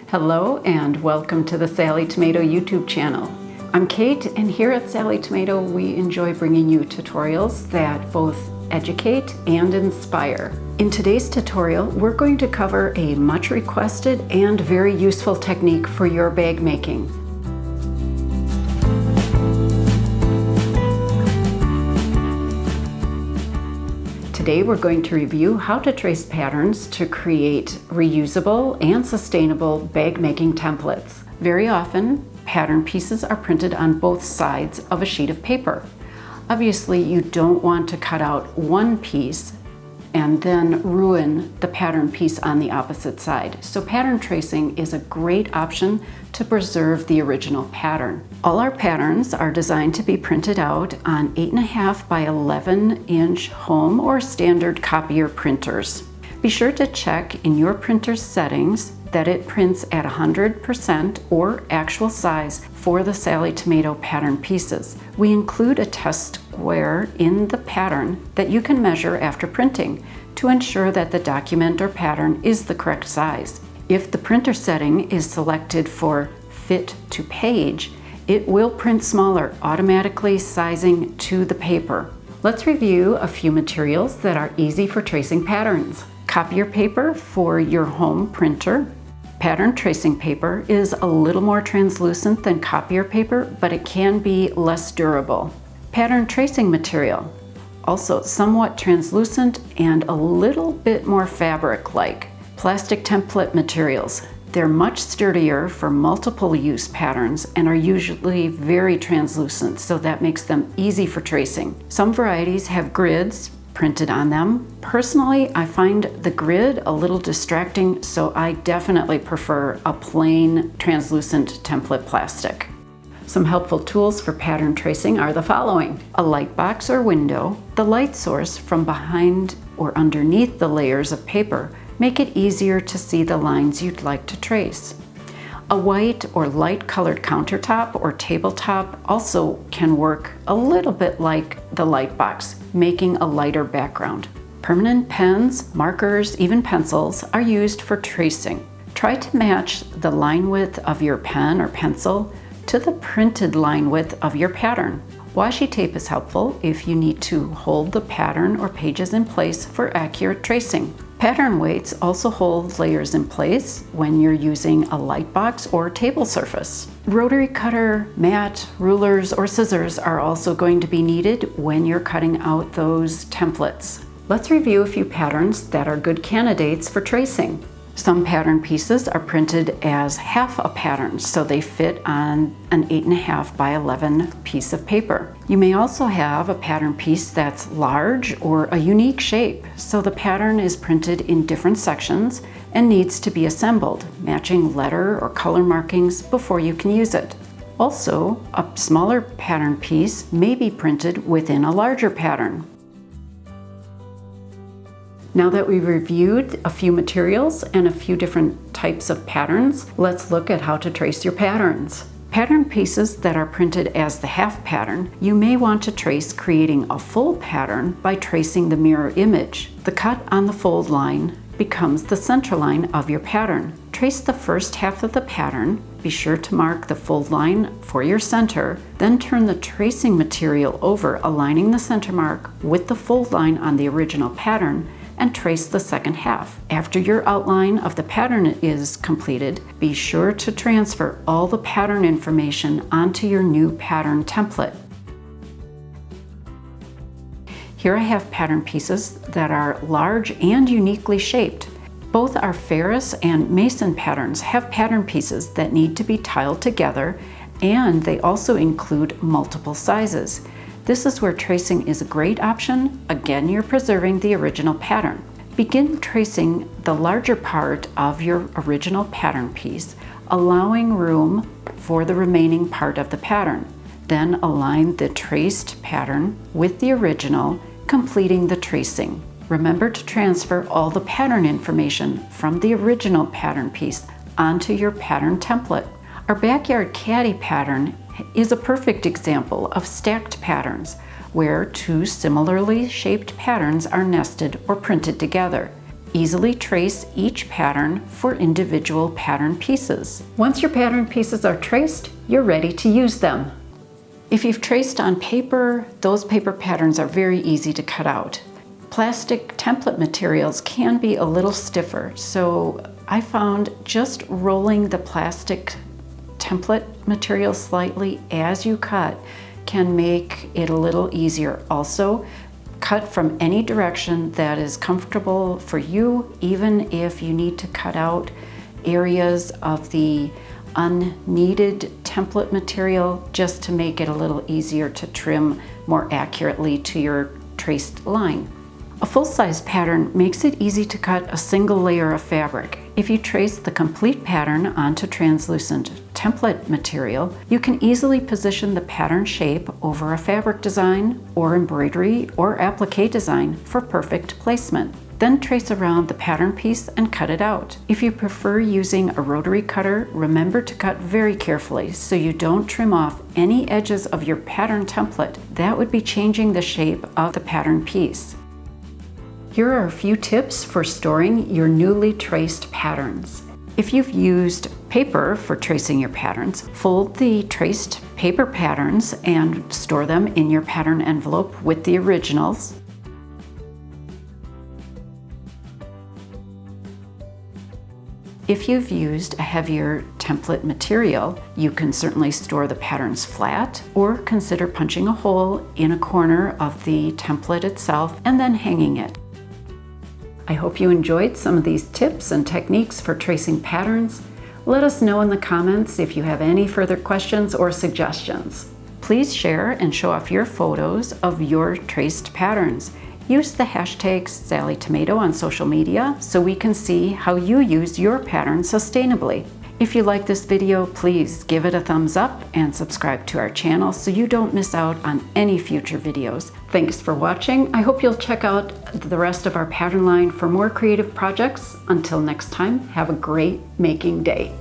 Hello and welcome to the Sallie Tomato YouTube channel. I'm Kate, and here at Sallie Tomato we enjoy bringing you tutorials that both educate and inspire. In today's tutorial we're going to cover a much requested and very useful technique for your bag making. Today we're going to review how to trace patterns to create reusable and sustainable bag making templates. Very often, pattern pieces are printed on both sides of a sheet of paper. Obviously, you don't want to cut out one piece and then ruin the pattern piece on the opposite side. So pattern tracing is a great option to preserve the original pattern. All our patterns are designed to be printed out on 8.5 by 11 inch home or standard copier printers. Be sure to check in your printer's settings that it prints at 100% or actual size for the Sallie Tomato pattern pieces. We include a test square in the pattern that you can measure after printing to ensure that the document or pattern is the correct size. If the printer setting is selected for fit to page, it will print smaller, automatically sizing to the paper. Let's review a few materials that are easy for tracing patterns. Copier paper for your home printer. Pattern tracing paper is a little more translucent than copier paper, but it can be less durable. Pattern tracing material, also somewhat translucent and a little bit more fabric-like. Plastic template materials. They're much sturdier for multiple use patterns and are usually very translucent, so that makes them easy for tracing. Some varieties have grids printed on them. Personally, I find the grid a little distracting, so I definitely prefer a plain translucent template plastic. Some helpful tools for pattern tracing are the following: a light box or window, the light source from behind or underneath the layers of paper make it easier to see the lines you'd like to trace. A white or light colored countertop or tabletop also can work a little bit like the light box, making a lighter background. Permanent pens, markers, even pencils are used for tracing. Try to match the line width of your pen or pencil to the printed line width of your pattern. Washi tape is helpful if you need to hold the pattern or pages in place for accurate tracing. Pattern weights also hold layers in place when you're using a light box or table surface. Rotary cutter, mat, rulers, or scissors are also going to be needed when you're cutting out those templates. Let's review a few patterns that are good candidates for tracing. Some pattern pieces are printed as half a pattern, so they fit on an 8.5 by 11 piece of paper. You may also have a pattern piece that's large or a unique shape, so the pattern is printed in different sections and needs to be assembled, matching letter or color markings before you can use it. Also, a smaller pattern piece may be printed within a larger pattern. Now that we've reviewed a few materials and a few different types of patterns, let's look at how to trace your patterns. Pattern pieces that are printed as the half pattern, you may want to trace creating a full pattern by tracing the mirror image. The cut on the fold line becomes the center line of your pattern. Trace the first half of the pattern, be sure to mark the fold line for your center, then turn the tracing material over, aligning the center mark with the fold line on the original pattern, and trace the second half. After your outline of the pattern is completed, be sure to transfer all the pattern information onto your new pattern template. Here I have pattern pieces that are large and uniquely shaped. Both our Ferris and Mason patterns have pattern pieces that need to be tiled together, and they also include multiple sizes. This is where tracing is a great option. Again, you're preserving the original pattern. Begin tracing the larger part of your original pattern piece, allowing room for the remaining part of the pattern. Then align the traced pattern with the original, completing the tracing. Remember to transfer all the pattern information from the original pattern piece onto your pattern template. Our backyard caddy pattern is a perfect example of stacked patterns where two similarly shaped patterns are nested or printed together. easily trace each pattern for individual pattern pieces. Once your pattern pieces are traced, you're ready to use them. If you've traced on paper, those paper patterns are very easy to cut out. Plastic template materials can be a little stiffer, so I found just rolling the plastic template material slightly as you cut can make it a little easier. Also, cut from any direction that is comfortable for you, even if you need to cut out areas of the unneeded template material just to make it a little easier to trim more accurately to your traced line. A full-size pattern makes it easy to cut a single layer of fabric. If you trace the complete pattern onto translucent template material, you can easily position the pattern shape over a fabric design or embroidery or applique design for perfect placement. Then trace around the pattern piece and cut it out. If you prefer using a rotary cutter, remember to cut very carefully so you don't trim off any edges of your pattern template. That would be changing the shape of the pattern piece. Here are a few tips for storing your newly traced patterns. If you've used paper for tracing your patterns, fold the traced paper patterns and store them in your pattern envelope with the originals. If you've used a heavier template material, you can certainly store the patterns flat or consider punching a hole in a corner of the template itself and then hanging it. I hope you enjoyed some of these tips and techniques for tracing patterns. Let us know in the comments if you have any further questions or suggestions. Please share and show off your photos of your traced patterns. Use the hashtag Sallie Tomato on social media so we can see how you use your pattern sustainably. If you like this video, please give it a thumbs up and subscribe to our channel so you don't miss out on any future videos. Thanks for watching. I hope you'll check out the rest of our pattern line for more creative projects. Until next time, have a great making day.